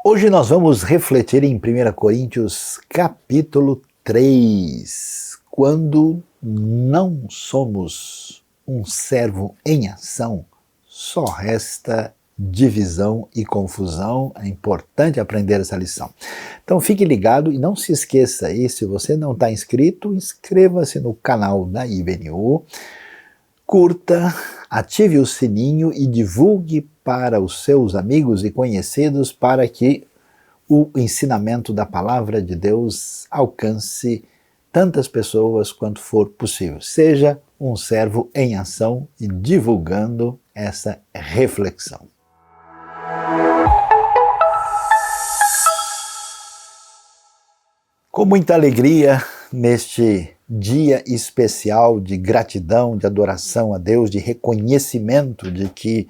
Hoje nós vamos refletir em 1 Coríntios capítulo 3. Quando não somos um servo em ação, só resta divisão e confusão. É importante aprender essa lição. Então fique ligado e não se esqueça aí, se você não está inscrito, inscreva-se no canal da IBNU, curta, ative o sininho e divulgue para os seus amigos e conhecidos para que o ensinamento da palavra de Deus alcance tantas pessoas quanto for possível. Seja um servo em ação e divulgando essa reflexão. Com muita alegria, neste dia especial de gratidão, de adoração a Deus, de reconhecimento de que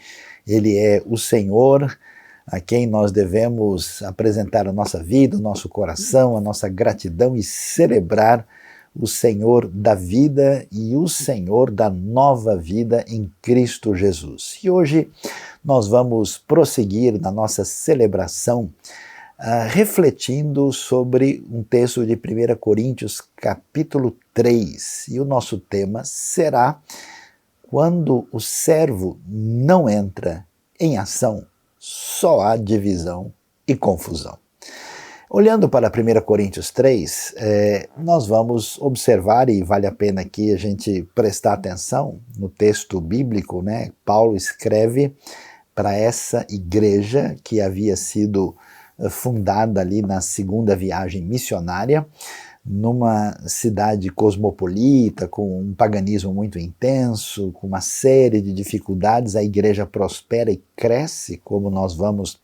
Ele é o Senhor, a quem nós devemos apresentar a nossa vida, o nosso coração, a nossa gratidão e celebrar o Senhor da vida e o Senhor da nova vida em Cristo Jesus. E hoje nós vamos prosseguir na nossa celebração refletindo sobre um texto de 1 Coríntios capítulo 3. E o nosso tema será: quando o servo não entra em ação, só há divisão e confusão. Olhando para 1 Coríntios 3, nós vamos observar, e vale a pena aqui a gente prestar atenção no texto bíblico, né? Paulo escreve para essa igreja que havia sido fundada ali na segunda viagem missionária, numa cidade cosmopolita, com um paganismo muito intenso, com uma série de dificuldades. A igreja prospera e cresce, como nós vamos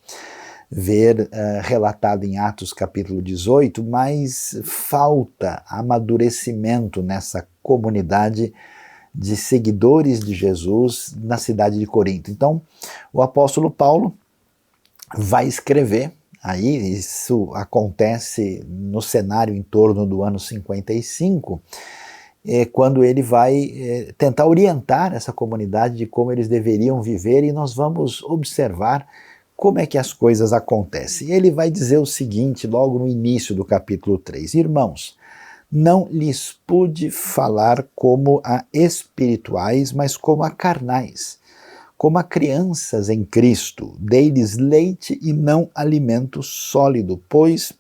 ver relatado em Atos capítulo 18, mas falta amadurecimento nessa comunidade de seguidores de Jesus na cidade de Corinto. Então, o apóstolo Paulo vai escrever. Aí isso acontece no cenário em torno do ano 55, quando ele vai tentar orientar essa comunidade de como eles deveriam viver, e nós vamos observar como é que as coisas acontecem. Ele vai dizer o seguinte, logo no início do capítulo 3, irmãos, não lhes pude falar como a espirituais, mas como a carnais, como a crianças em Cristo, dei-lhes leite e não alimento sólido, pois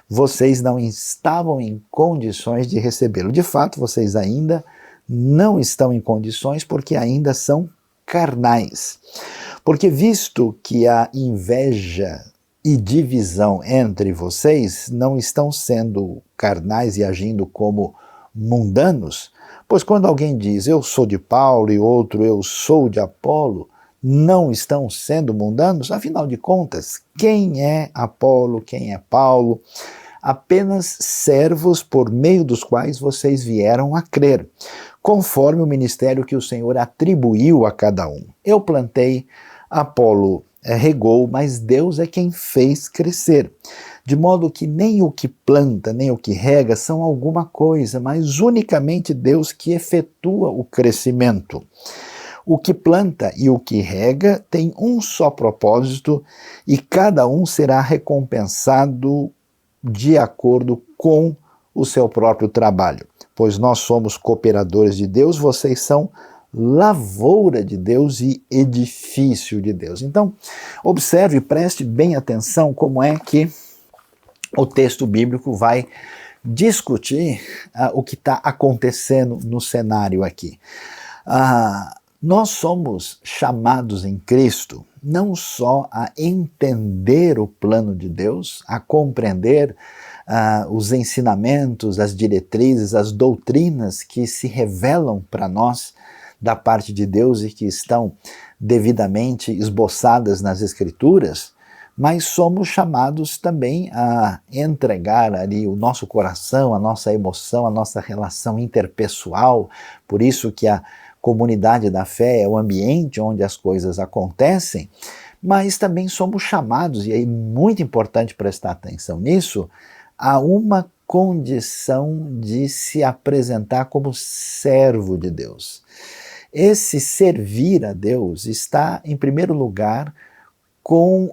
vocês não estavam em condições de recebê-lo. De fato, vocês ainda não estão em condições porque ainda são carnais. Porque visto que há inveja e divisão entre vocês, não estão sendo carnais e agindo como mundanos, pois quando alguém diz eu sou de Paulo e outro eu sou de Apolo, não estão sendo mundanos? Afinal de contas, quem é Apolo, quem é Paulo? Apenas servos por meio dos quais vocês vieram a crer, conforme o ministério que o Senhor atribuiu a cada um. Eu plantei, Apolo regou, mas Deus é quem fez crescer. De modo que nem o que planta, nem o que rega são alguma coisa, mas unicamente Deus que efetua o crescimento. O que planta e o que rega tem um só propósito e cada um será recompensado de acordo com o seu próprio trabalho. Pois nós somos cooperadores de Deus, vocês são lavoura de Deus e edifício de Deus. Então, observe e preste bem atenção como é que o texto bíblico vai discutir o que está acontecendo no cenário aqui. Nós somos chamados em Cristo não só a entender o plano de Deus, a compreender os ensinamentos, as diretrizes, as doutrinas que se revelam para nós da parte de Deus e que estão devidamente esboçadas nas Escrituras, mas somos chamados também a entregar ali o nosso coração, a nossa emoção, a nossa relação interpessoal. Por isso que a comunidade da fé é o ambiente onde as coisas acontecem, mas também somos chamados, e aí muito importante prestar atenção nisso, a uma condição de se apresentar como servo de Deus. Esse servir a Deus está, em primeiro lugar,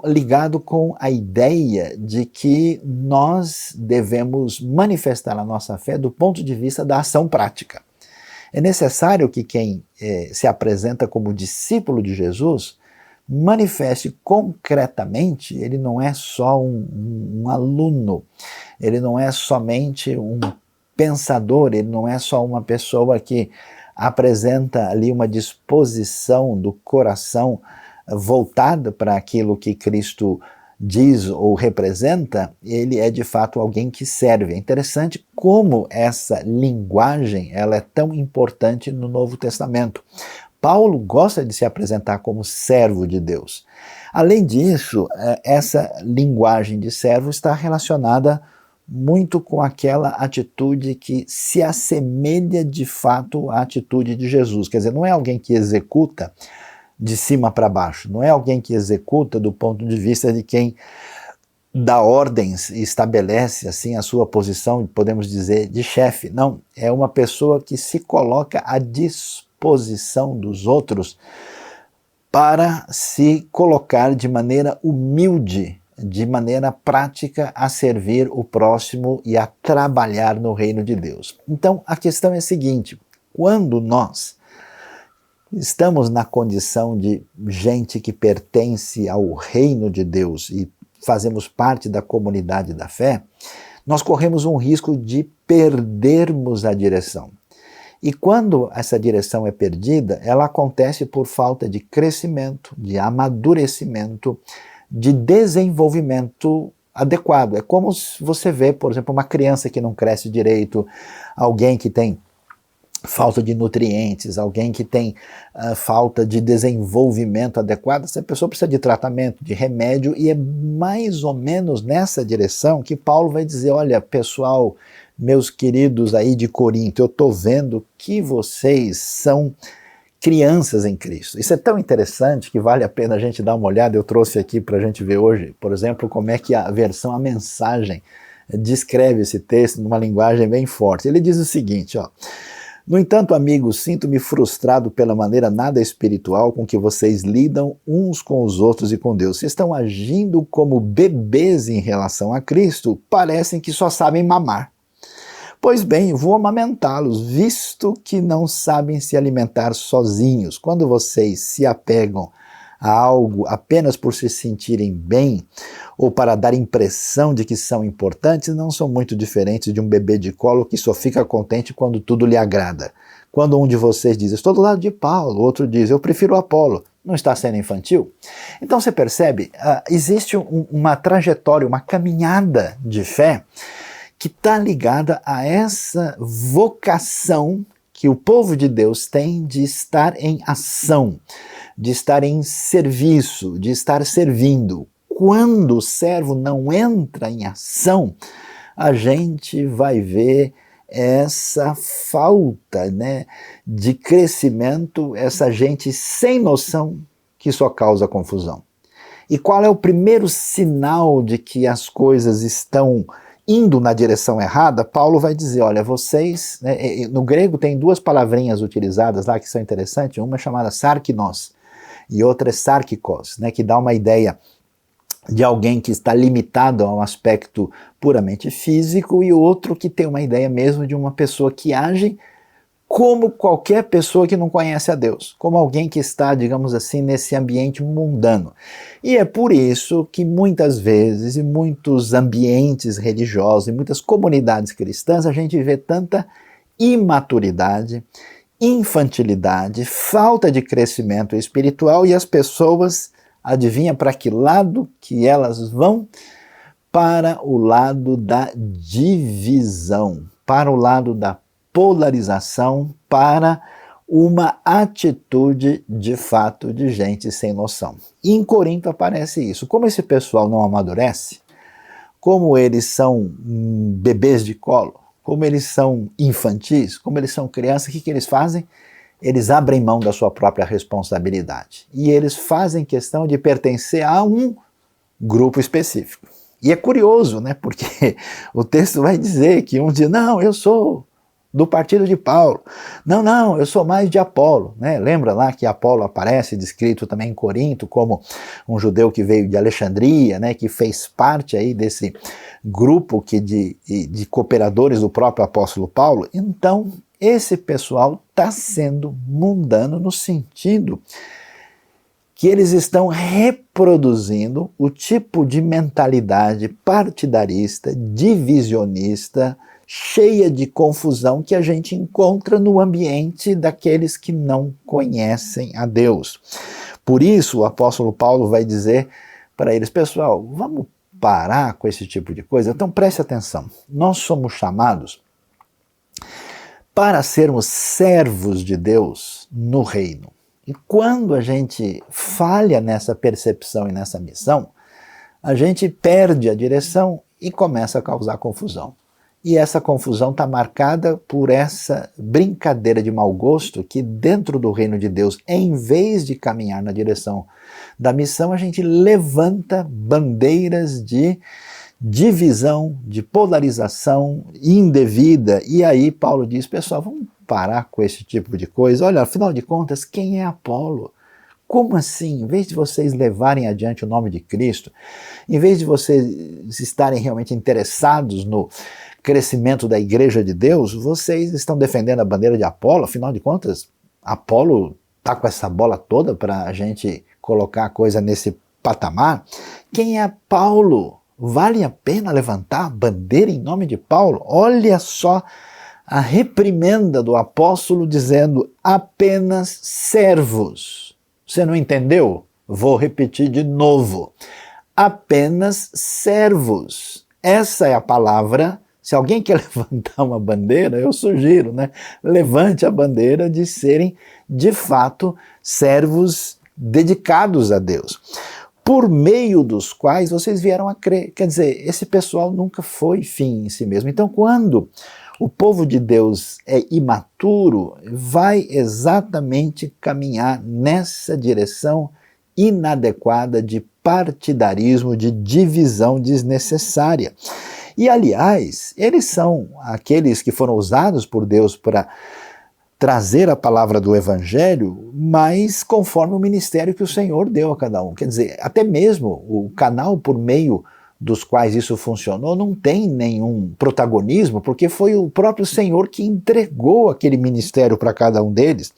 ligado com a ideia de que nós devemos manifestar a nossa fé do ponto de vista da ação prática. É necessário que quem se apresenta como discípulo de Jesus manifeste concretamente. Ele não é só um aluno, ele não é somente um pensador, ele não é só uma pessoa que apresenta ali uma disposição do coração voltada para aquilo que Cristo diz ou representa. Ele é de fato alguém que serve. É interessante como essa linguagem ela é tão importante no Novo Testamento. Paulo gosta de se apresentar como servo de Deus. Além disso, essa linguagem de servo está relacionada muito com aquela atitude que se assemelha de fato à atitude de Jesus. Quer dizer, não é alguém que executa de cima para baixo, não é alguém que executa do ponto de vista de quem dá ordens e estabelece assim a sua posição, podemos dizer, de chefe. Não, é uma pessoa que se coloca à disposição dos outros para se colocar de maneira humilde, de maneira prática a servir o próximo e a trabalhar no reino de Deus. Então a questão é a seguinte: quando nós estamos na condição de gente que pertence ao reino de Deus e fazemos parte da comunidade da fé, nós corremos um risco de perdermos a direção. E quando essa direção é perdida, ela acontece por falta de crescimento, de amadurecimento, de desenvolvimento adequado. É como se você vê, por exemplo, uma criança que não cresce direito, alguém que tem falta de nutrientes, alguém que tem falta de desenvolvimento adequado. Essa pessoa precisa de tratamento, de remédio, e é mais ou menos nessa direção que Paulo vai dizer: olha, pessoal, meus queridos aí de Corinto, eu estou vendo que vocês são crianças em Cristo. Isso é tão interessante que vale a pena a gente dar uma olhada. Eu trouxe aqui para a gente ver hoje, por exemplo, como é que a Mensagem descreve esse texto numa linguagem bem forte. Ele diz o seguinte, ó: no entanto, amigos, sinto-me frustrado pela maneira nada espiritual com que vocês lidam uns com os outros e com Deus. Vocês estão agindo como bebês em relação a Cristo, parecem que só sabem mamar. Pois bem, vou amamentá-los, visto que não sabem se alimentar sozinhos. Quando vocês se apegam a algo apenas por se sentirem bem ou para dar impressão de que são importantes, não são muito diferentes de um bebê de colo que só fica contente quando tudo lhe agrada. Quando um de vocês diz: estou do lado de Paulo, outro diz: eu prefiro Apolo, não está sendo infantil? Então você percebe, existe uma trajetória, uma caminhada de fé que está ligada a essa vocação que o povo de Deus tem de estar em ação, de estar em serviço, de estar servindo. Quando o servo não entra em ação, a gente vai ver essa falta, né, de crescimento, essa gente sem noção que só causa confusão. E qual é o primeiro sinal de que as coisas estão indo na direção errada? Paulo vai dizer: olha, vocês, né, no grego tem duas palavrinhas utilizadas lá que são interessantes, uma é chamada sarkinos e outra é sarkikos, né, que dá uma ideia de alguém que está limitado a um aspecto puramente físico, e outro que tem uma ideia mesmo de uma pessoa que age como qualquer pessoa que não conhece a Deus, como alguém que está, digamos assim, nesse ambiente mundano. E é por isso que muitas vezes, em muitos ambientes religiosos, em muitas comunidades cristãs, a gente vê tanta imaturidade, infantilidade, falta de crescimento espiritual, e as pessoas, adivinha para que lado que elas vão? Para o lado da divisão, para o lado da polarização, para uma atitude de fato de gente sem noção. E em Corinto aparece isso. Como esse pessoal não amadurece, como eles são bebês de colo, como eles são infantis, como eles são crianças, o que eles fazem? Eles abrem mão da sua própria responsabilidade. E eles fazem questão de pertencer a um grupo específico. E é curioso, né? Porque o texto vai dizer que um diz: não, eu sou do partido de Paulo. Não, não, eu sou mais de Apolo, né? Lembra lá que Apolo aparece descrito também em Corinto como um judeu que veio de Alexandria, né? Que fez parte aí desse grupo de cooperadores do próprio apóstolo Paulo. Então, esse pessoal está sendo mundano no sentido que eles estão reproduzindo o tipo de mentalidade partidarista, divisionista, cheia de confusão que a gente encontra no ambiente daqueles que não conhecem a Deus. Por isso o apóstolo Paulo vai dizer para eles, pessoal, vamos parar com esse tipo de coisa? Então preste atenção, nós somos chamados para sermos servos de Deus no reino. E quando a gente falha nessa percepção e nessa missão, a gente perde a direção e começa a causar confusão. E essa confusão está marcada por essa brincadeira de mau gosto que dentro do reino de Deus, em vez de caminhar na direção da missão, a gente levanta bandeiras de divisão, de polarização indevida. E aí Paulo diz, pessoal, vamos parar com esse tipo de coisa. Olha, afinal de contas, quem é Apolo? Como assim? Em vez de vocês levarem adiante o nome de Cristo, em vez de vocês estarem realmente interessados no crescimento da igreja de Deus, vocês estão defendendo a bandeira de Apolo. Afinal de contas, Apolo está com essa bola toda para a gente colocar a coisa nesse patamar. Quem é Paulo? Vale a pena levantar a bandeira em nome de Paulo? Olha só a reprimenda do apóstolo dizendo apenas servos. Você não entendeu? Vou repetir de novo. Apenas servos. Essa é a palavra. Se alguém quer levantar uma bandeira, eu sugiro, né? Levante a bandeira de serem, de fato, servos dedicados a Deus, por meio dos quais vocês vieram a crer. Quer dizer, esse pessoal nunca foi fim em si mesmo. Então, quando o povo de Deus é imaturo, vai exatamente caminhar nessa direção inadequada de partidarismo, de divisão desnecessária. E, aliás, eles são aqueles que foram usados por Deus para trazer a palavra do Evangelho, mas conforme o ministério que o Senhor deu a cada um. Quer dizer, até mesmo o canal por meio dos quais isso funcionou não tem nenhum protagonismo, porque foi o próprio Senhor que entregou aquele ministério para cada um deles.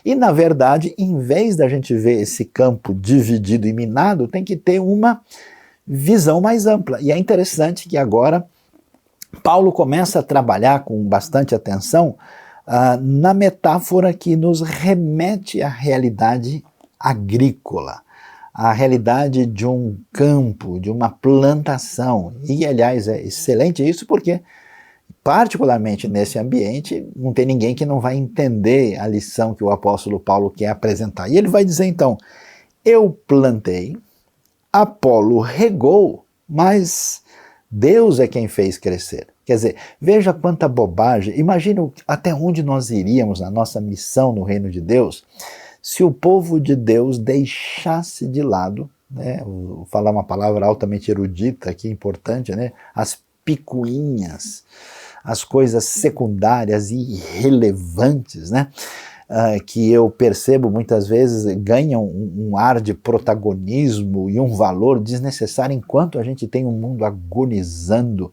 E, na verdade, em vez da gente ver esse campo dividido e minado, tem que ter uma visão mais ampla. E é interessante que agora Paulo começa a trabalhar com bastante atenção na metáfora que nos remete à realidade agrícola, à realidade de um campo, de uma plantação. E, aliás, é excelente isso porque, particularmente nesse ambiente, não tem ninguém que não vai entender a lição que o apóstolo Paulo quer apresentar. E ele vai dizer, então, eu plantei, Apolo regou, mas Deus é quem fez crescer. Quer dizer, veja quanta bobagem. Imagina até onde nós iríamos na nossa missão no reino de Deus se o povo de Deus deixasse de lado, né, vou falar uma palavra altamente erudita aqui, importante, né, as picuinhas, as coisas secundárias e irrelevantes, né, que eu percebo muitas vezes ganham um ar de protagonismo e um valor desnecessário enquanto a gente tem um mundo agonizando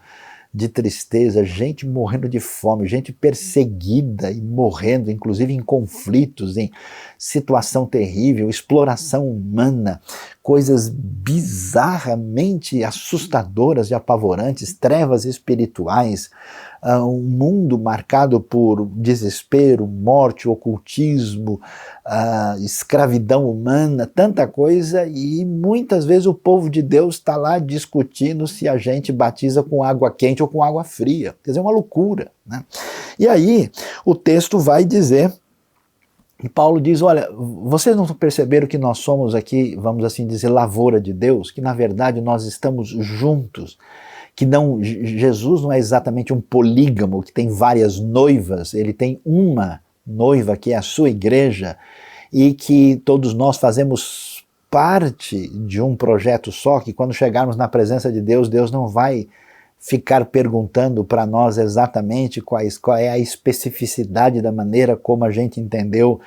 de tristeza, gente morrendo de fome, gente perseguida e morrendo, inclusive em conflitos, em situação terrível, exploração humana, coisas bizarramente assustadoras e apavorantes, trevas espirituais, um mundo marcado por desespero, morte, ocultismo, escravidão humana, tanta coisa, e muitas vezes o povo de Deus está lá discutindo se a gente batiza com água quente ou com água fria. Quer dizer, é uma loucura, né? E aí o texto vai dizer, e Paulo diz, olha, vocês não perceberam que nós somos aqui, vamos assim dizer, lavoura de Deus, que na verdade nós estamos juntos, que não, Jesus não é exatamente um polígamo que tem várias noivas, ele tem uma noiva que é a sua igreja e que todos nós fazemos parte de um projeto só, que quando chegarmos na presença de Deus, Deus não vai ficar perguntando para nós exatamente qual é a especificidade da maneira como a gente entendeu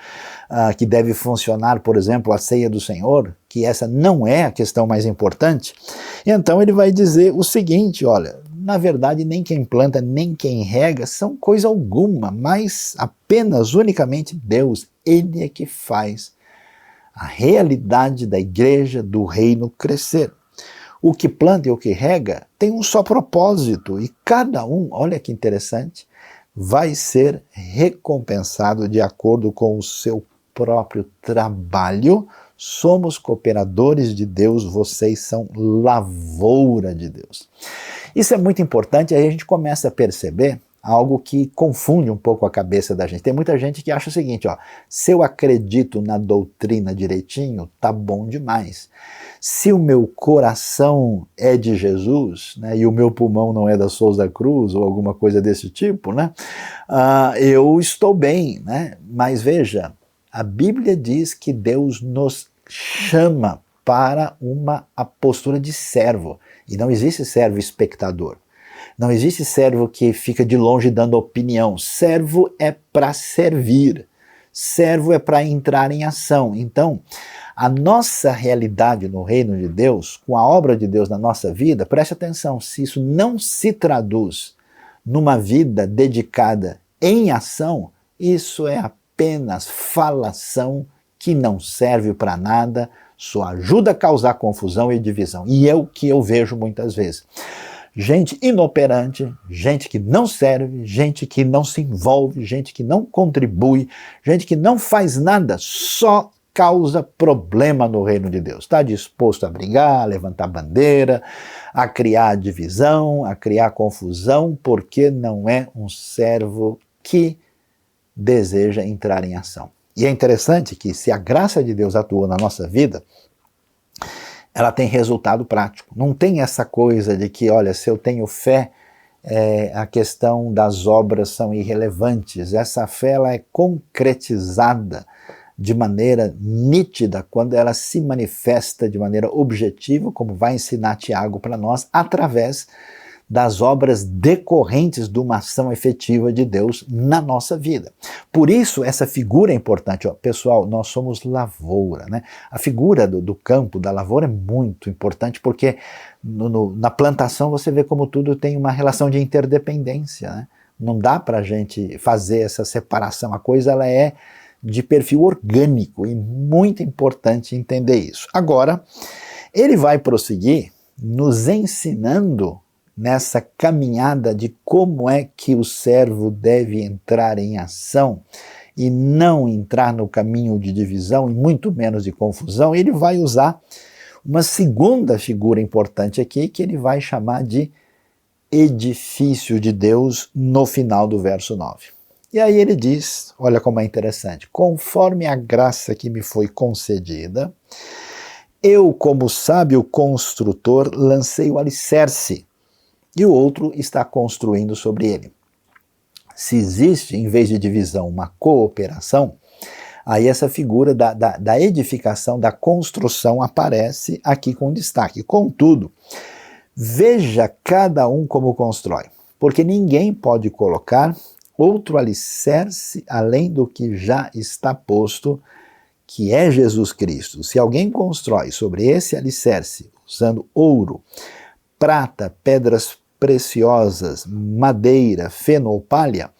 que deve funcionar, por exemplo, a ceia do Senhor, que essa não é a questão mais importante. Então ele vai dizer o seguinte, olha, na verdade nem quem planta nem quem rega são coisa alguma, mas apenas, unicamente Deus, Ele é que faz a realidade da igreja, do reino crescer. O que planta e o que rega tem um só propósito e cada um, olha que interessante, vai ser recompensado de acordo com o seu próprio trabalho. Somos cooperadores de Deus, vocês são lavoura de Deus. Isso é muito importante, aí a gente começa a perceber algo que confunde um pouco a cabeça da gente. Tem muita gente que acha o seguinte, ó, se eu acredito na doutrina direitinho, tá bom demais. Se o meu coração é de Jesus, né, e o meu pulmão não é da Souza Cruz, ou alguma coisa desse tipo, né, eu estou bem, né? Mas veja, a Bíblia diz que Deus nos chama para a postura de servo, e não existe servo espectador. Não existe servo que fica de longe dando opinião. Servo é para servir. Servo é para entrar em ação. Então, a nossa realidade no reino de Deus, com a obra de Deus na nossa vida, preste atenção, se isso não se traduz numa vida dedicada em ação, isso é apenas falação que não serve para nada, só ajuda a causar confusão e divisão. E é o que eu vejo muitas vezes. Gente inoperante, gente que não serve, gente que não se envolve, gente que não contribui, gente que não faz nada, só causa problema no reino de Deus. Está disposto a brigar, a levantar bandeira, a criar divisão, a criar confusão, porque não é um servo que deseja entrar em ação. E é interessante que se a graça de Deus atuou na nossa vida, ela tem resultado prático. Não tem essa coisa de que, olha, se eu tenho fé, a questão das obras são irrelevantes. Essa fé ela é concretizada de maneira nítida quando ela se manifesta de maneira objetiva, como vai ensinar Tiago para nós, através das obras decorrentes de uma ação efetiva de Deus na nossa vida. Por isso, essa figura é importante. Ó, pessoal, nós somos lavoura, né? A figura do campo, da lavoura, é muito importante porque na plantação você vê como tudo tem uma relação de interdependência, né? Não dá para a gente fazer essa separação. A coisa ela é de perfil orgânico e muito importante entender isso. Agora, ele vai prosseguir nos ensinando nessa caminhada de como é que o servo deve entrar em ação e não entrar no caminho de divisão e muito menos de confusão. Ele vai usar uma segunda figura importante aqui que ele vai chamar de edifício de Deus no final do verso 9. E aí ele diz, olha como é interessante, conforme a graça que me foi concedida, eu como sábio construtor lancei o alicerce, e o outro está construindo sobre ele. Se existe, em vez de divisão, uma cooperação, aí essa figura da edificação, da construção aparece aqui com destaque. Contudo, veja cada um como constrói, porque ninguém pode colocar outro alicerce além do que já está posto, que é Jesus Cristo. Se alguém constrói sobre esse alicerce, usando ouro, prata, pedras preciosas, madeira, feno ou palha,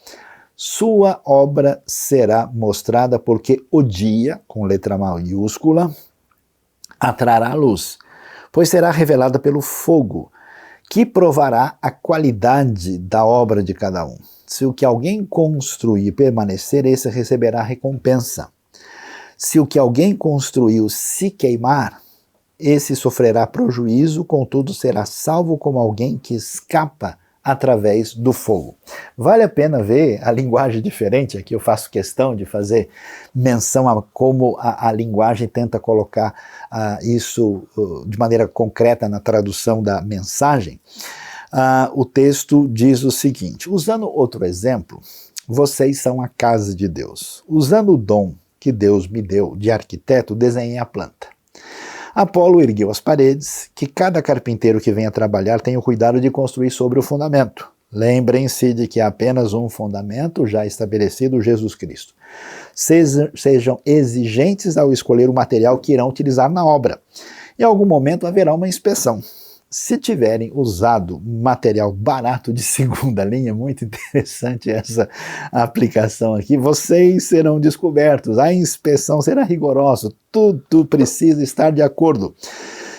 sua obra será mostrada porque o dia, com letra maiúscula, atrará a luz, pois será revelada pelo fogo, que provará a qualidade da obra de cada um. Se o que alguém construir permanecer, esse receberá recompensa. Se o que alguém construiu se queimar, esse sofrerá prejuízo, contudo será salvo como alguém que escapa através do fogo. Vale a pena ver a linguagem diferente, aqui eu faço questão de fazer menção a como a linguagem tenta colocar isso de maneira concreta na tradução da mensagem. O texto diz o seguinte, usando outro exemplo, vocês são a casa de Deus. Usando o dom que Deus me deu de arquiteto, desenhei a planta. Apolo ergueu as paredes, que cada carpinteiro que venha trabalhar tenha o cuidado de construir sobre o fundamento. Lembrem-se de que há apenas um fundamento já estabelecido, Jesus Cristo. Sejam exigentes ao escolher o material que irão utilizar na obra. Em algum momento haverá uma inspeção. Se tiverem usado material barato de segunda linha, muito interessante essa aplicação aqui, vocês serão descobertos, a inspeção será rigorosa, tudo precisa estar de acordo.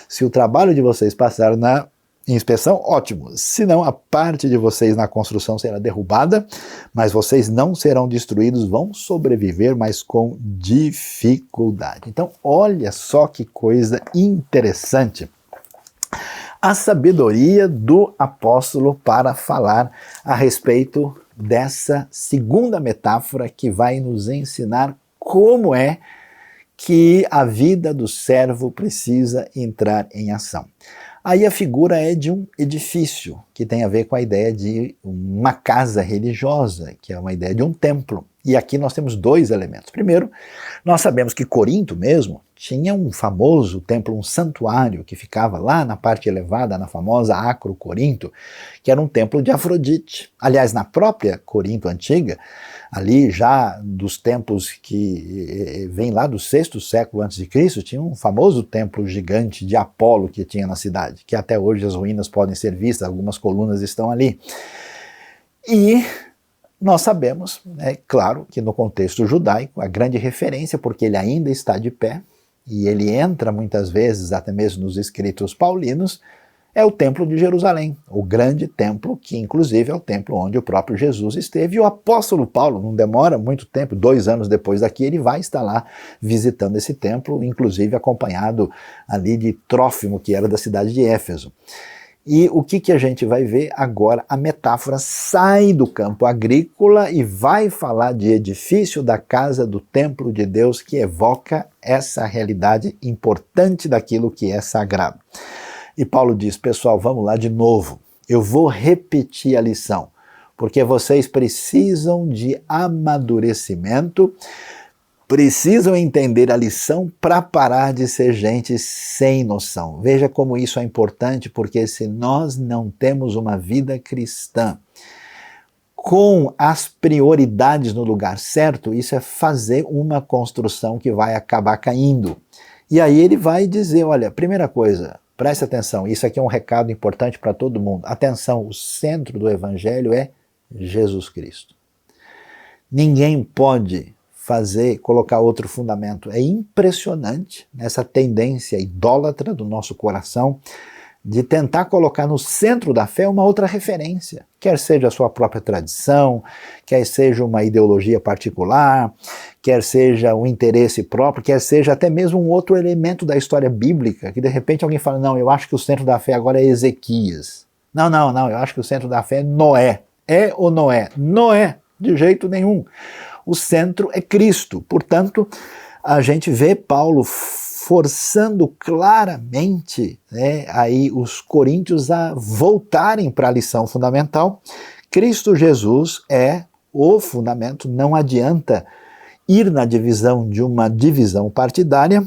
Se o trabalho de vocês passar na inspeção, ótimo, senão a parte de vocês na construção será derrubada, mas vocês não serão destruídos, vão sobreviver, mas com dificuldade. Então, olha só que coisa interessante. A sabedoria do apóstolo para falar a respeito dessa segunda metáfora que vai nos ensinar como é que a vida do servo precisa entrar em ação. Aí a figura é de um edifício, que tem a ver com a ideia de uma casa religiosa, que é uma ideia de um templo. E aqui nós temos dois elementos. Primeiro, nós sabemos que Corinto mesmo tinha um famoso templo, um santuário, que ficava lá na parte elevada, na famosa Acro Corinto, que era um templo de Afrodite. Aliás, na própria Corinto antiga, ali já dos tempos que vem lá do 6º século a.C., tinha um famoso templo gigante de Apolo que tinha na cidade, que até hoje as ruínas podem ser vistas, algumas colunas estão ali. E nós sabemos, é claro, que no contexto judaico, a grande referência, porque ele ainda está de pé, e ele entra muitas vezes, até mesmo nos escritos paulinos, é o Templo de Jerusalém, o grande templo, que inclusive é o templo onde o próprio Jesus esteve, e o apóstolo Paulo, não demora muito tempo, 2 anos depois daqui, ele vai estar lá visitando esse templo, inclusive acompanhado ali de Trófimo, que era da cidade de Éfeso. E o que a gente vai ver agora? A metáfora sai do campo agrícola e vai falar de edifício da casa do templo de Deus, que evoca essa realidade importante daquilo que é sagrado. E Paulo diz, pessoal, vamos lá de novo. Eu vou repetir a lição, porque vocês precisam de amadurecimento, precisam entender a lição para parar de ser gente sem noção. Veja como isso é importante, porque se nós não temos uma vida cristã com as prioridades no lugar certo, isso é fazer uma construção que vai acabar caindo. E aí ele vai dizer, olha, primeira coisa, preste atenção, isso aqui é um recado importante para todo mundo. Atenção, o centro do evangelho é Jesus Cristo. Ninguém pode colocar outro fundamento. É impressionante essa tendência idólatra do nosso coração de tentar colocar no centro da fé uma outra referência, quer seja a sua própria tradição, quer seja uma ideologia particular, quer seja um interesse próprio, quer seja até mesmo um outro elemento da história bíblica, que de repente alguém fala, não, eu acho que o centro da fé agora é Ezequias. Não, eu acho que o centro da fé é Noé. É ou não é? Noé, de jeito nenhum. O centro é Cristo. Portanto, a gente vê Paulo forçando claramente, né, aí os coríntios a voltarem para a lição fundamental. Cristo Jesus é o fundamento, não adianta ir na divisão de uma divisão partidária.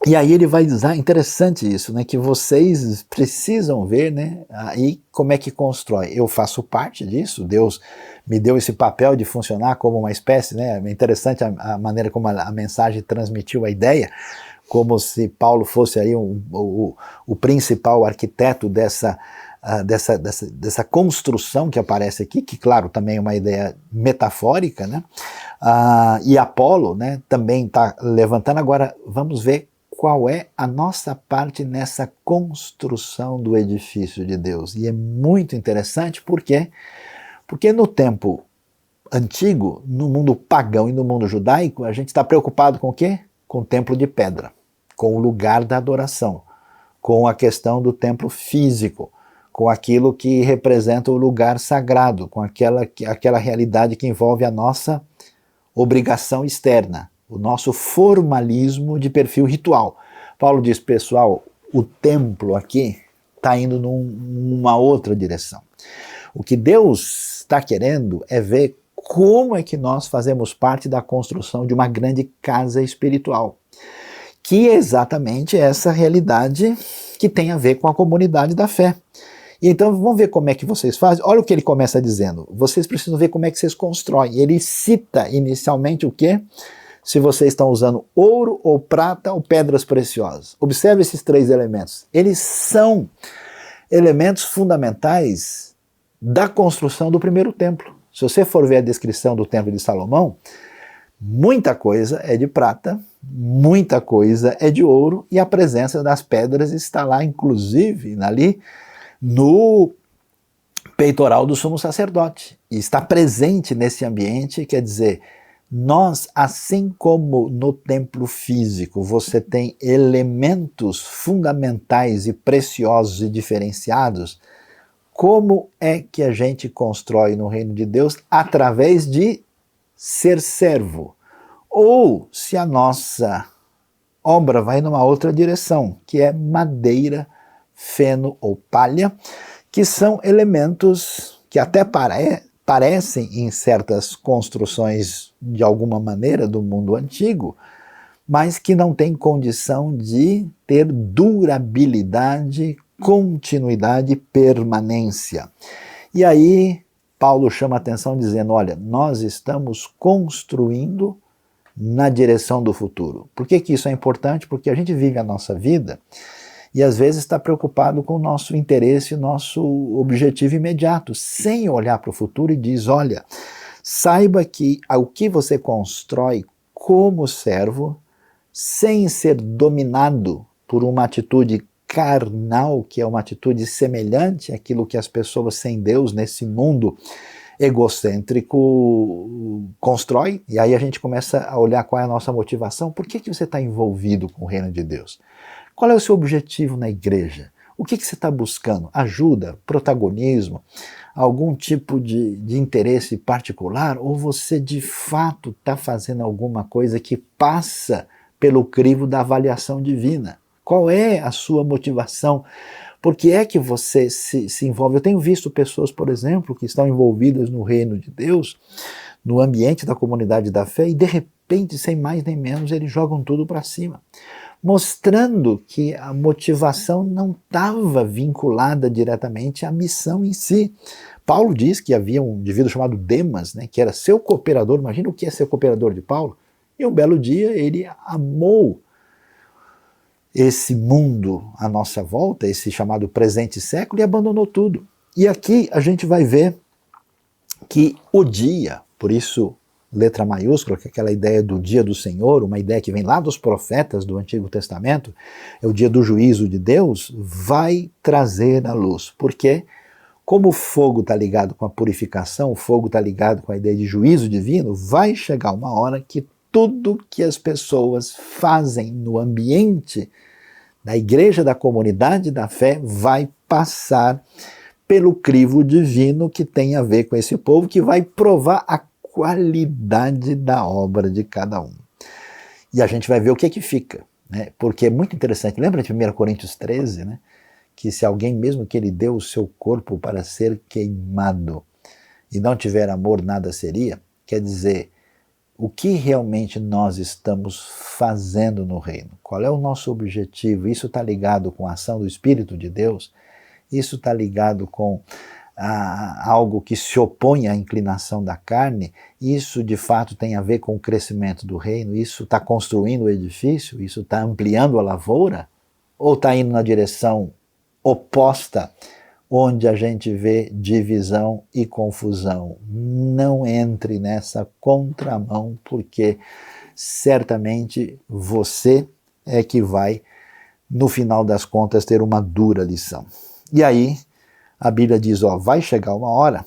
E aí ele vai dizer, interessante isso, né, que vocês precisam ver, né, aí como é que constrói. Eu faço parte disso, Deus me deu esse papel de funcionar como uma espécie, né, é interessante a maneira como a mensagem transmitiu a ideia, como se Paulo fosse aí o principal arquiteto dessa construção que aparece aqui, que claro, também é uma ideia metafórica, né, e Apolo, né, também está levantando. Agora vamos ver qual é a nossa parte nessa construção do edifício de Deus. E é muito interessante porque no tempo antigo, no mundo pagão e no mundo judaico, a gente está preocupado com o quê? Com o templo de pedra, com o lugar da adoração, com a questão do templo físico, com aquilo que representa o lugar sagrado, com aquela realidade que envolve a nossa obrigação externa, o nosso formalismo de perfil ritual. Paulo diz, pessoal, o templo aqui está indo numa outra direção. O que Deus está querendo é ver como é que nós fazemos parte da construção de uma grande casa espiritual, que é exatamente essa realidade que tem a ver com a comunidade da fé. E então vamos ver como é que vocês fazem. Olha o que ele começa dizendo. Vocês precisam ver como é que vocês constroem. Ele cita inicialmente o quê? Se vocês estão usando ouro ou prata ou pedras preciosas. Observe esses três elementos. Eles são elementos fundamentais da construção do primeiro templo. Se você for ver a descrição do templo de Salomão, muita coisa é de prata, muita coisa é de ouro, e a presença das pedras está lá, inclusive, ali no peitoral do sumo sacerdote. E está presente nesse ambiente, quer dizer, nós, assim como no templo físico, você tem elementos fundamentais e preciosos e diferenciados, como é que a gente constrói no reino de Deus? Através de ser servo. Ou se a nossa obra vai numa outra direção, que é madeira, feno ou palha, que são elementos que até parecem em certas construções de alguma maneira do mundo antigo, mas que não têm condição de ter durabilidade, continuidade, permanência. E aí Paulo chama a atenção dizendo, olha, nós estamos construindo na direção do futuro. Por que isso é importante? Porque a gente vive a nossa vida e às vezes está preocupado com o nosso interesse, nosso objetivo imediato, sem olhar para o futuro e diz, olha, saiba que o que você constrói como servo, sem ser dominado por uma atitude carnal, que é uma atitude semelhante àquilo que as pessoas sem Deus nesse mundo egocêntrico constrói, e aí a gente começa a olhar qual é a nossa motivação. Por que você está envolvido com o reino de Deus? Qual é o seu objetivo na igreja? O que você está buscando? Ajuda? Protagonismo? Algum tipo de interesse particular? Ou você de fato está fazendo alguma coisa que passa pelo crivo da avaliação divina? Qual é a sua motivação? Por que é que você se envolve? Eu tenho visto pessoas, por exemplo, que estão envolvidas no reino de Deus, no ambiente da comunidade da fé, e de repente, sem mais nem menos, eles jogam tudo para cima, mostrando que a motivação não estava vinculada diretamente à missão em si. Paulo diz que havia um indivíduo chamado Demas, né, que era seu cooperador. Imagina o que é ser cooperador de Paulo. E um belo dia ele amou esse mundo à nossa volta, esse chamado presente século, e abandonou tudo. E aqui a gente vai ver que o dia, por isso letra maiúscula, que é aquela ideia do dia do Senhor, uma ideia que vem lá dos profetas do Antigo Testamento, é o dia do juízo de Deus, vai trazer a luz. Porque como o fogo está ligado com a purificação, o fogo está ligado com a ideia de juízo divino, vai chegar uma hora que tudo que as pessoas fazem no ambiente da igreja, da comunidade da fé, vai passar pelo crivo divino que tem a ver com esse povo, que vai provar a qualidade da obra de cada um. E a gente vai ver o que é que fica, né? Porque é muito interessante. Lembra de 1 Coríntios 13, né? Que se alguém, mesmo que ele deu o seu corpo para ser queimado e não tiver amor, nada seria. Quer dizer, o que realmente nós estamos fazendo no reino? Qual é o nosso objetivo? Isso está ligado com a ação do Espírito de Deus? Isso está ligado com algo que se opõe à inclinação da carne? Isso de fato tem a ver com o crescimento do reino? Isso está construindo o edifício? Isso está ampliando a lavoura? Ou está indo na direção oposta, onde a gente vê divisão e confusão? Não entre nessa contramão, porque certamente você é que vai, no final das contas, ter uma dura lição. E aí, a Bíblia diz, vai chegar uma hora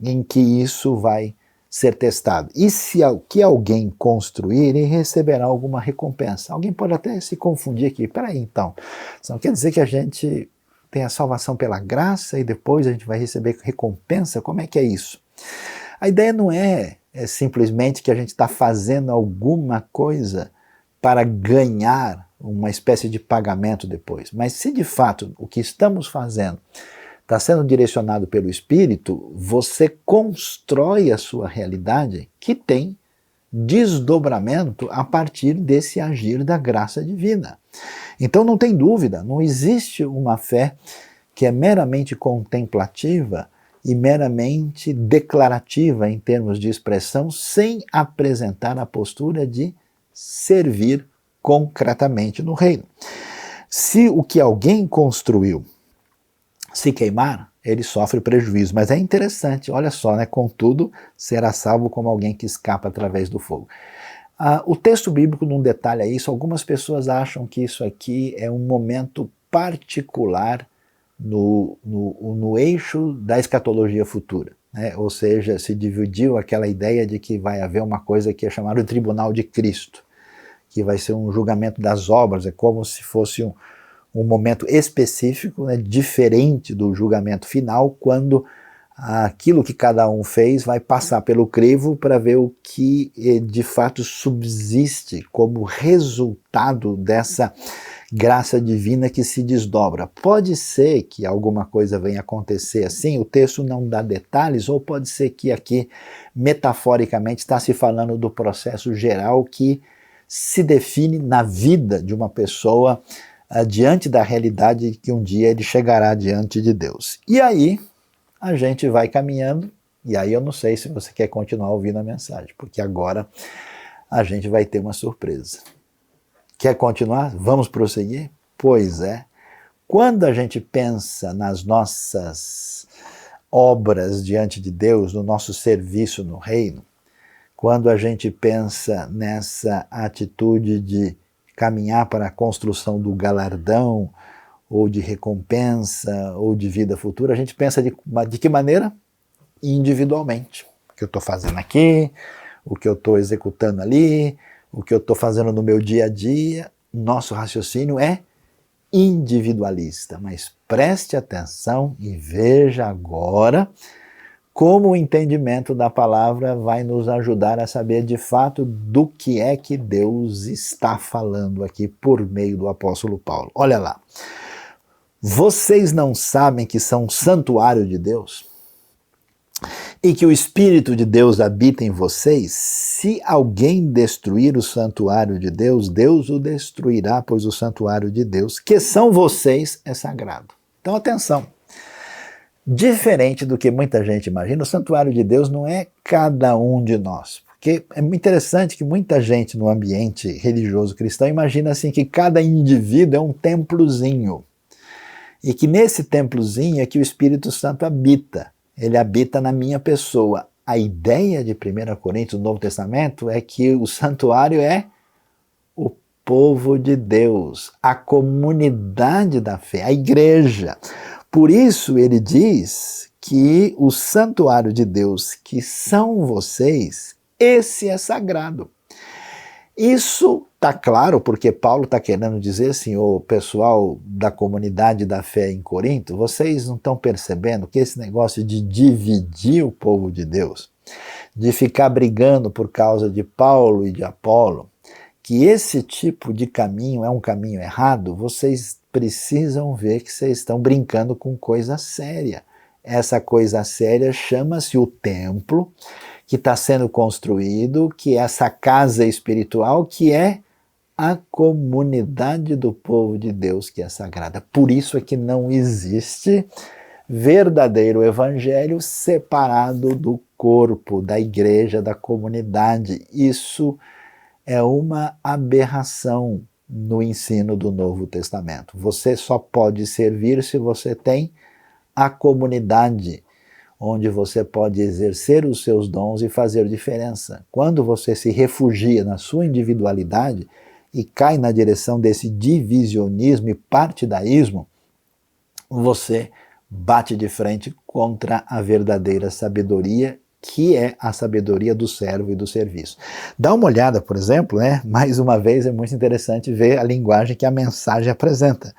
em que isso vai ser testado. E se que alguém construir, ele receberá alguma recompensa. Alguém pode até se confundir aqui. Peraí, então, isso não quer dizer que a gente tem a salvação pela graça e depois a gente vai receber recompensa? Como é que é isso? A ideia não é simplesmente que a gente está fazendo alguma coisa para ganhar uma espécie de pagamento depois. Mas se de fato o que estamos fazendo está sendo direcionado pelo Espírito, você constrói a sua realidade que tem desdobramento a partir desse agir da graça divina. Então não tem dúvida, não existe uma fé que é meramente contemplativa e meramente declarativa em termos de expressão, sem apresentar a postura de servir concretamente no reino. Se o que alguém construiu se queimar, ele sofre prejuízo. Mas é interessante, olha só, né? Contudo, será salvo como alguém que escapa através do fogo. O texto bíblico não detalha isso. Algumas pessoas acham que isso aqui é um momento particular no eixo da escatologia futura, né? Ou seja, se dividiu aquela ideia de que vai haver uma coisa que é chamada o tribunal de Cristo, que vai ser um julgamento das obras, é como se fosse um momento específico, né, diferente do julgamento final, quando aquilo que cada um fez vai passar pelo crivo para ver o que de fato subsiste como resultado dessa graça divina que se desdobra. Pode ser que alguma coisa venha acontecer assim, o texto não dá detalhes, ou pode ser que aqui, metaforicamente, está se falando do processo geral que se define na vida de uma pessoa diante da realidade de que um dia ele chegará diante de Deus. E aí a gente vai caminhando, e aí eu não sei se você quer continuar ouvindo a mensagem, porque agora a gente vai ter uma surpresa. Quer continuar? Vamos prosseguir? Pois é. Quando a gente pensa nas nossas obras diante de Deus, no nosso serviço no reino, quando a gente pensa nessa atitude de caminhar para a construção do galardão, ou de recompensa, ou de vida futura, a gente pensa de que maneira? Individualmente. O que eu estou fazendo aqui, o que eu estou executando ali, o que eu estou fazendo no meu dia a dia, nosso raciocínio é individualista. Mas preste atenção e veja agora como o entendimento da palavra vai nos ajudar a saber de fato do que é que Deus está falando aqui por meio do apóstolo Paulo. Olha lá. Vocês não sabem que são um santuário de Deus? E que o Espírito de Deus habita em vocês? Se alguém destruir o santuário de Deus, Deus o destruirá, pois o santuário de Deus, que são vocês, é sagrado. Então atenção, diferente do que muita gente imagina, o santuário de Deus não é cada um de nós. Porque é interessante que muita gente no ambiente religioso cristão imagina assim que cada indivíduo é um templozinho. E que nesse templozinho é que o Espírito Santo habita. Ele habita na minha pessoa. A ideia de 1 Coríntios, do Novo Testamento, é que o santuário é o povo de Deus, a comunidade da fé, a igreja. Por isso ele diz que o santuário de Deus, que são vocês, esse é sagrado. Isso está claro porque Paulo está querendo dizer assim, o pessoal da comunidade da fé em Corinto, vocês não estão percebendo que esse negócio de dividir o povo de Deus, de ficar brigando por causa de Paulo e de Apolo, que esse tipo de caminho é um caminho errado, vocês precisam ver que vocês estão brincando com coisa séria. Essa coisa séria chama-se o templo, que está sendo construído, que é essa casa espiritual, que é a comunidade do povo de Deus, que é sagrada. Por isso é que não existe verdadeiro evangelho separado do corpo, da igreja, da comunidade. Isso é uma aberração no ensino do Novo Testamento. Você só pode servir se você tem a comunidade, onde você pode exercer os seus dons e fazer diferença. Quando você se refugia na sua individualidade e cai na direção desse divisionismo e partidaísmo, você bate de frente contra a verdadeira sabedoria, que é a sabedoria do servo e do serviço. Dá uma olhada, por exemplo, mais uma vez é muito interessante ver a linguagem que a mensagem apresenta.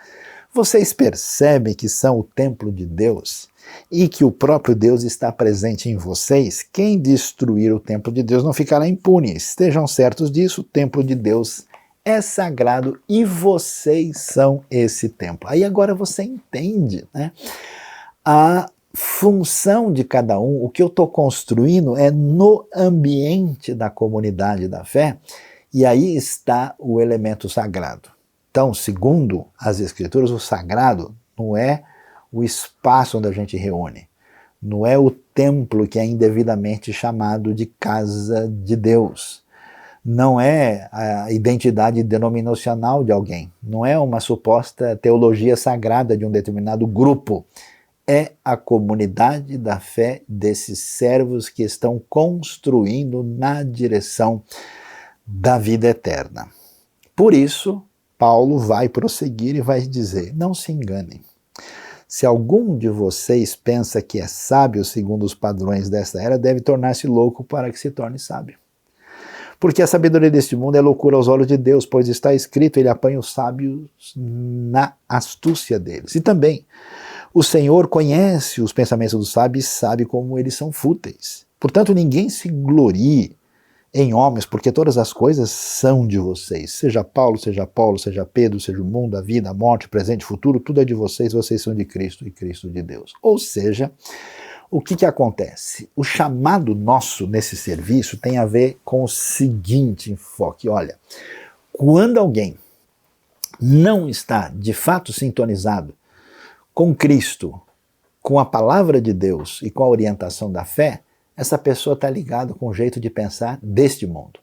Vocês percebem que são o templo de Deus e que o próprio Deus está presente em vocês? Quem destruir o templo de Deus não ficará impune. Estejam certos disso, o templo de Deus é sagrado e vocês são esse templo. Aí agora você entende, a função de cada um, o que eu estou construindo é no ambiente da comunidade da fé, e aí está o elemento sagrado. Então, segundo as Escrituras, o sagrado não é o espaço onde a gente reúne, não é o templo que é indevidamente chamado de casa de Deus, não é a identidade denominacional de alguém, não é uma suposta teologia sagrada de um determinado grupo, é a comunidade da fé desses servos que estão construindo na direção da vida eterna. Por isso, Paulo vai prosseguir e vai dizer: não se enganem. Se algum de vocês pensa que é sábio segundo os padrões desta era, deve tornar-se louco para que se torne sábio. Porque a sabedoria deste mundo é loucura aos olhos de Deus, pois está escrito, ele apanha os sábios na astúcia deles. E também, o Senhor conhece os pensamentos dos sábios e sabe como eles são fúteis. Portanto, ninguém se glorie em homens, porque todas as coisas são de vocês. Seja Paulo, seja Pedro, seja o mundo, a vida, a morte, o presente, o futuro, tudo é de vocês, vocês são de Cristo e Cristo de Deus. Ou seja, o que acontece? O chamado nosso nesse serviço tem a ver com o seguinte enfoque. Olha, quando alguém não está de fato sintonizado com Cristo, com a palavra de Deus e com a orientação da fé, essa pessoa está ligada com o jeito de pensar deste mundo.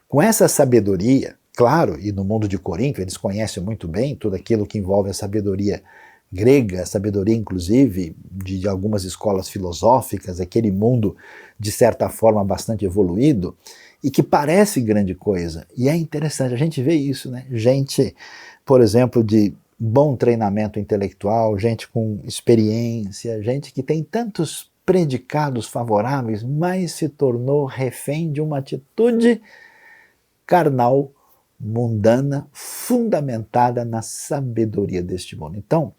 Com essa sabedoria, claro, e no mundo de Corinto eles conhecem muito bem tudo aquilo que envolve a sabedoria grega, a sabedoria inclusive de algumas escolas filosóficas, aquele mundo de certa forma bastante evoluído e que parece grande coisa. E é interessante, a gente vê isso, né? Gente, por exemplo, de bom treinamento intelectual, gente com experiência, gente que tem tantos predicados favoráveis, mas se tornou refém de uma atitude carnal, mundana, fundamentada na sabedoria deste mundo. Então,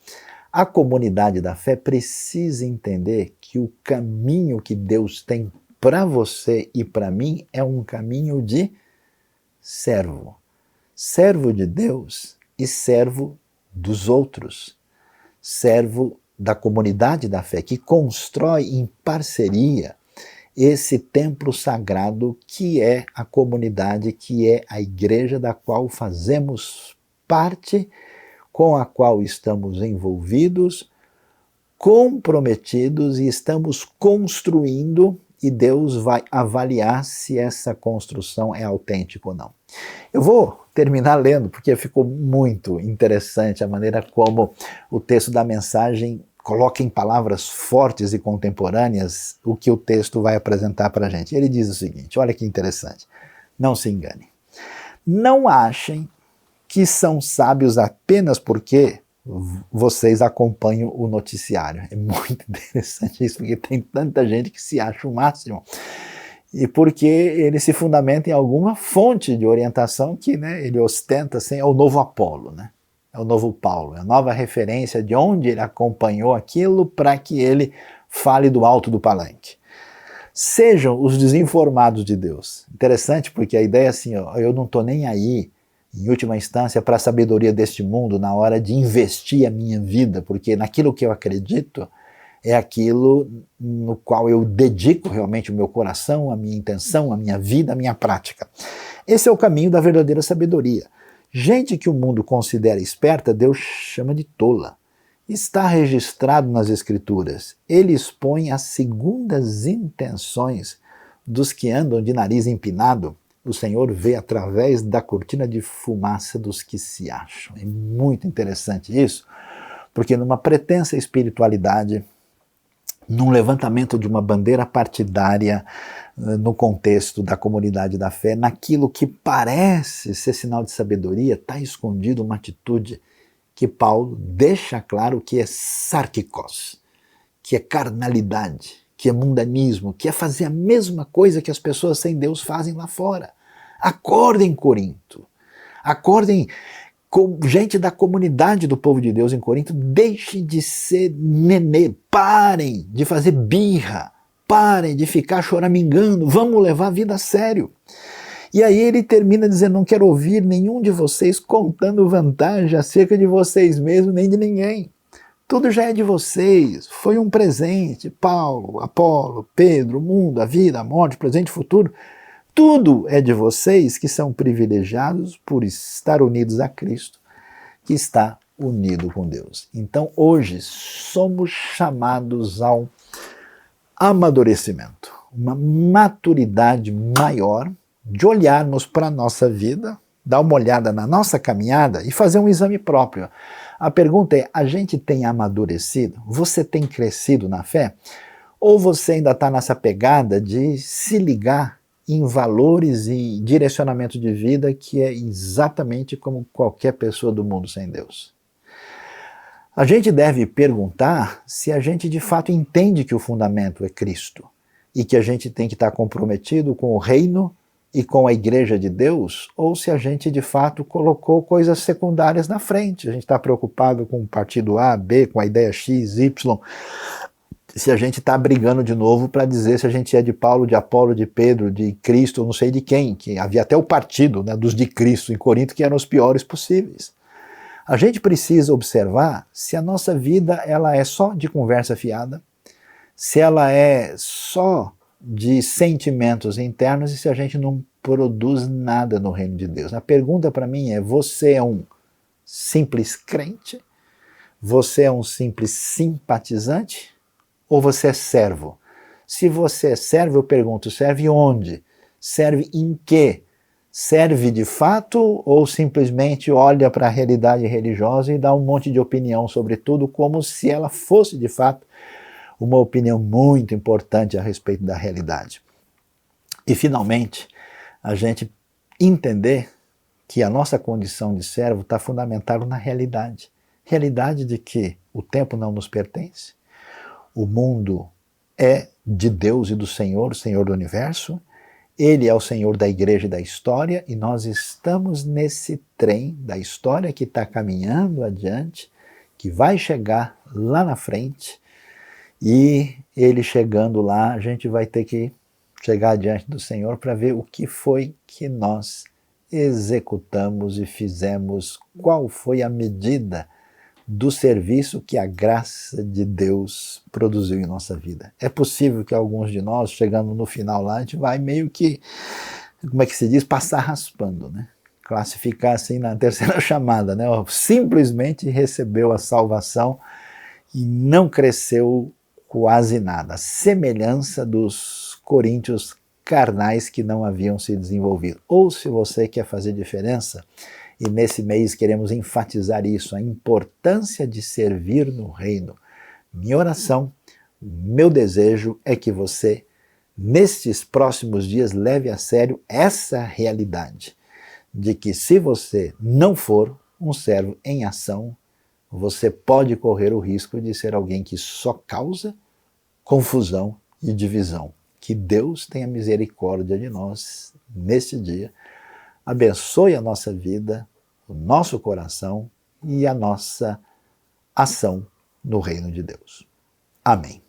a comunidade da fé precisa entender que o caminho que Deus tem para você e para mim é um caminho de servo. Servo de Deus e servo dos outros, servo da comunidade da fé, que constrói em parceria esse templo sagrado que é a comunidade, que é a igreja da qual fazemos parte, com a qual estamos envolvidos, comprometidos e estamos construindo, e Deus vai avaliar se essa construção é autêntica ou não. Eu vou terminar lendo, porque ficou muito interessante a maneira como o texto da mensagem coloca em palavras fortes e contemporâneas o que o texto vai apresentar para a gente. Ele diz o seguinte, olha que interessante, não se enganem. Não achem que são sábios apenas porque vocês acompanham o noticiário. É muito interessante isso, porque tem tanta gente que se acha o máximo. E porque ele se fundamenta em alguma fonte de orientação que, né, ele ostenta assim, é o novo Apolo, né? É o novo Paulo, é a nova referência de onde ele acompanhou aquilo para que ele fale do alto do palanque. Sejam os desinformados de Deus. Interessante, porque a ideia é assim, ó, eu não estou nem aí, em última instância, para a sabedoria deste mundo na hora de investir a minha vida, porque naquilo que eu acredito é aquilo no qual eu dedico realmente o meu coração, a minha intenção, a minha vida, a minha prática. Esse é o caminho da verdadeira sabedoria. Gente que o mundo considera esperta, Deus chama de tola. Está registrado nas Escrituras. Ele expõe as segundas intenções dos que andam de nariz empinado. O Senhor vê através da cortina de fumaça dos que se acham. É muito interessante isso, porque numa pretensa espiritualidade, num levantamento de uma bandeira partidária, no contexto da comunidade da fé, naquilo que parece ser sinal de sabedoria, está escondido uma atitude que Paulo deixa claro que é sarkikos, que é carnalidade, que é mundanismo, que é fazer a mesma coisa que as pessoas sem Deus fazem lá fora. Acordem, Corinto. Acordem, gente da comunidade do povo de Deus em Corinto, deixem de ser nenê, parem de fazer birra, parem de ficar choramingando, vamos levar a vida a sério. E aí ele termina dizendo, não quero ouvir nenhum de vocês contando vantagem acerca de vocês mesmos, nem de ninguém. Tudo já é de vocês, foi um presente. Paulo, Apolo, Pedro, o mundo, a vida, a morte, o presente e o futuro. Tudo é de vocês que são privilegiados por estar unidos a Cristo, que está unido com Deus. Então hoje somos chamados ao amadurecimento, uma maturidade maior de olharmos para a nossa vida, dar uma olhada na nossa caminhada e fazer um exame próprio. A pergunta é, a gente tem amadurecido? Você tem crescido na fé? Ou você ainda está nessa pegada de se ligar em valores e direcionamento de vida que é exatamente como qualquer pessoa do mundo sem Deus? A gente deve perguntar se a gente de fato entende que o fundamento é Cristo e que a gente tem que estar comprometido com o reino e com a igreja de Deus, ou se a gente de fato colocou coisas secundárias na frente. A gente está preocupado com o partido A, B, com a ideia X, Y, se a gente está brigando de novo para dizer se a gente é de Paulo, de Apolo, de Pedro, de Cristo, não sei de quem, que havia até o partido, né, dos de Cristo em Corinto, que eram os piores possíveis. A gente precisa observar se a nossa vida ela é só de conversa fiada, se ela é só de sentimentos internos e se a gente não produz nada no reino de Deus. A pergunta para mim é, você é um simples crente? Você é um simples simpatizante? Ou você é servo? Se você é servo, eu pergunto, serve onde? Serve em quê? Serve de fato ou simplesmente olha para a realidade religiosa e dá um monte de opinião sobre tudo como se ela fosse de fato uma opinião muito importante a respeito da realidade? E finalmente, a gente entender que a nossa condição de servo está fundamentada na realidade. Realidade de que o tempo não nos pertence, o mundo é de Deus e do Senhor, o Senhor do universo, Ele é o Senhor da igreja e da história, e nós estamos nesse trem da história que está caminhando adiante, que vai chegar lá na frente, e ele chegando lá, a gente vai ter que chegar diante do Senhor para ver o que foi que nós executamos e fizemos, qual foi a medida do serviço que a graça de Deus produziu em nossa vida. É possível que alguns de nós, chegando no final lá, a gente vai meio que, como é que se diz, passar raspando, né? Classificar assim na terceira chamada, né? Simplesmente recebeu a salvação e não cresceu quase nada. A semelhança dos coríntios carnais que não haviam se desenvolvido. Ou se você quer fazer diferença, e nesse mês queremos enfatizar isso, a importância de servir no reino. Minha oração, o meu desejo é que você, nestes próximos dias, leve a sério essa realidade, de que se você não for um servo em ação, você pode correr o risco de ser alguém que só causa confusão e divisão. Que Deus tenha misericórdia de nós neste dia, abençoe a nossa vida, o nosso coração e a nossa ação no reino de Deus. Amém.